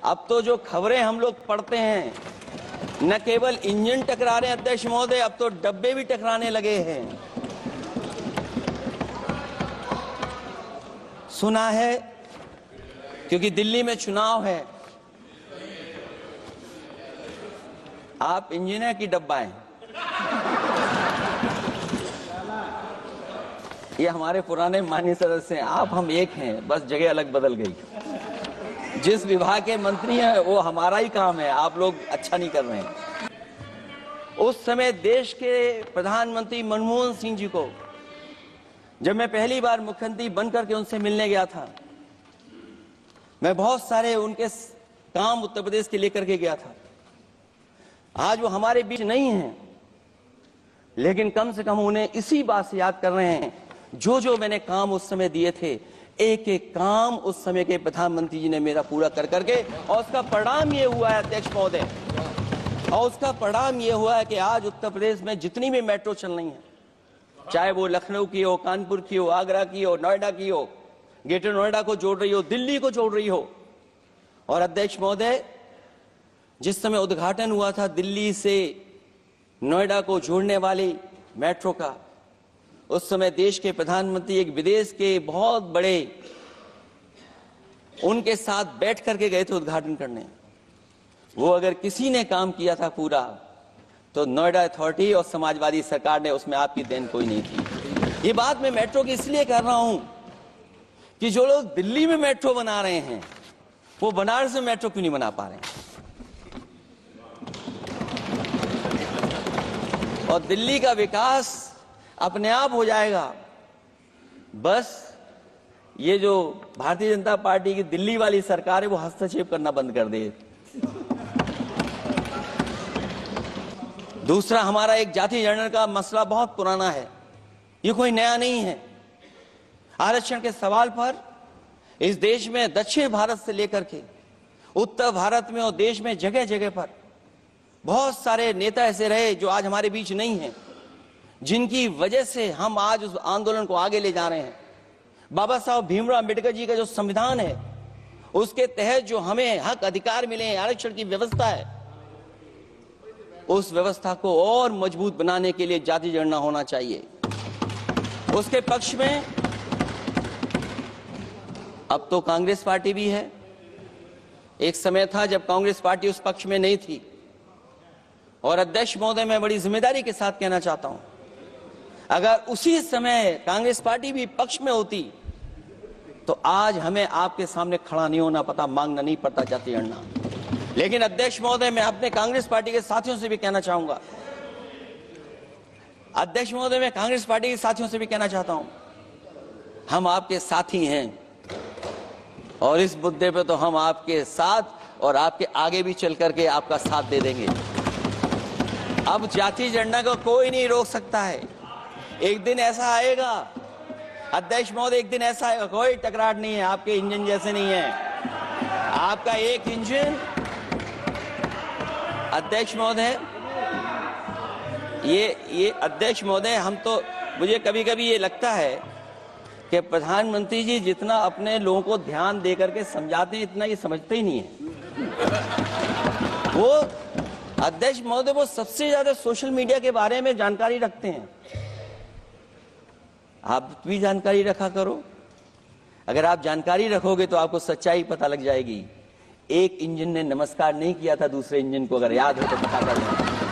अब तो जो खबरें हम लोग पढ़ते हैं, न केवल इंजन टकरा रहे हैं अध्यक्ष महोदय, अब तो डब्बे भी टकराने लगे हैं। सुना है क्योंकि दिल्ली में चुनाव है, आप इंजीनियर की डब्बा हैं। ये हमारे पुराने माननीय सदस्य हैं, आप हम एक हैं, बस जगह अलग बदल गई। जिस विभाग के मंत्री हैं वो हमारा ही काम है, आप लोग अच्छा नहीं कर रहे हैं। उस समय देश के प्रधानमंत्री मनमोहन सिंह जी को जब मैं पहली बार मुख्यमंत्री बनकर के उनसे मिलने गया था, मैं बहुत सारे उनके काम उत्तर प्रदेश के लेकर के गया था। आज वो हमारे बीच नहीं हैं, लेकिन कम से कम उन्हें इसी बात से याद कर रहे हैं, जो जो मैंने काम उस समय दिए थे, एक एक काम उस समय के प्रधानमंत्री जी ने मेरा पूरा कर करके, और उसका परिणाम ये हुआ है अध्यक्ष महोदय, और उसका परिणाम ये हुआ है कि आज उत्तर प्रदेश में जितनी भी मेट्रो चल रही है, चाहे वो लखनऊ की हो, कानपुर की हो, आगरा की हो, नोएडा की हो, ग्रेटर नोएडा को जोड़ रही हो, दिल्ली को जोड़ रही हो। और अध्यक्ष महोदय, जिस समय उद्घाटन हुआ था दिल्ली से नोएडा को जोड़ने वाली मेट्रो का, उस समय देश के प्रधानमंत्री एक विदेश के बहुत बड़े उनके साथ बैठ करके गए थे उद्घाटन करने। वो अगर किसी ने काम किया था पूरा, तो नोएडा अथॉरिटी और समाजवादी सरकार ने, उसमें आपकी देन कोई नहीं थी। ये बात मैं मेट्रो की इसलिए कर रहा हूं कि जो लोग दिल्ली में मेट्रो बना रहे हैं, वो बनारस में मेट्रो क्यों नहीं बना पा रहे हैं। और दिल्ली का विकास अपने आप हो जाएगा, बस ये जो भारतीय जनता पार्टी की दिल्ली वाली सरकार है वो हस्तक्षेप करना बंद कर दे। दूसरा, हमारा एक जाति जनगणना का मसला बहुत पुराना है, ये कोई नया नहीं है। आरक्षण के सवाल पर इस देश में दक्षिण भारत से लेकर के उत्तर भारत में और देश में जगह जगह पर बहुत सारे नेता ऐसे रहे जो आज हमारे बीच नहीं हैं, जिनकी वजह से हम आज उस आंदोलन को आगे ले जा रहे हैं। बाबा साहब भीमराव अंबेडकर जी का जो संविधान है, उसके तहत जो हमें हक अधिकार मिले हैं, आरक्षण की व्यवस्था है, उस व्यवस्था को और मजबूत बनाने के लिए जाति जनगणना होना चाहिए। उसके पक्ष में अब तो कांग्रेस पार्टी भी है। एक समय था जब कांग्रेस पार्टी उस पक्ष में नहीं थी। और अध्यक्ष महोदय, मैं बड़ी जिम्मेदारी के साथ कहना चाहता हूं, अगर उसी समय कांग्रेस पार्टी भी पक्ष में होती, तो आज हमें आपके सामने खड़ा नहीं होना पता, मांगना नहीं पड़ता जाति जनगणना। लेकिन अध्यक्ष महोदय, मैं अपने कांग्रेस पार्टी के साथियों से भी कहना चाहूंगा, अध्यक्ष महोदय, मैं कांग्रेस पार्टी के साथियों से भी कहना चाहता हूं, हम आपके साथी हैं, और इस मुद्दे पे तो हम आपके साथ और आपके आगे भी चल करके आपका साथ दे देंगे। अब जाति जनगणना को कोई नहीं रोक सकता है। एक दिन ऐसा आएगा अध्यक्ष महोदय, एक दिन ऐसा आएगा, कोई टकरार नहीं है, आपके इंजन जैसे नहीं है। आपका एक इंजन अध्यक्ष महोदय, ये अध्यक्ष महोदय, हम तो, मुझे कभी कभी ये लगता है कि प्रधानमंत्री जी जितना अपने लोगों को ध्यान दे करके समझाते हैं, इतना ये समझते ही नहीं है। वो अध्यक्ष महोदय, वो सबसे ज्यादा सोशल मीडिया के बारे में जानकारी रखते हैं। आप भी जानकारी रखा करो। अगर आप जानकारी रखोगे तो आपको सच्चाई पता लग जाएगी। एक इंजन ने नमस्कार नहीं किया था दूसरे इंजन को, अगर याद हो तो पता कर लें।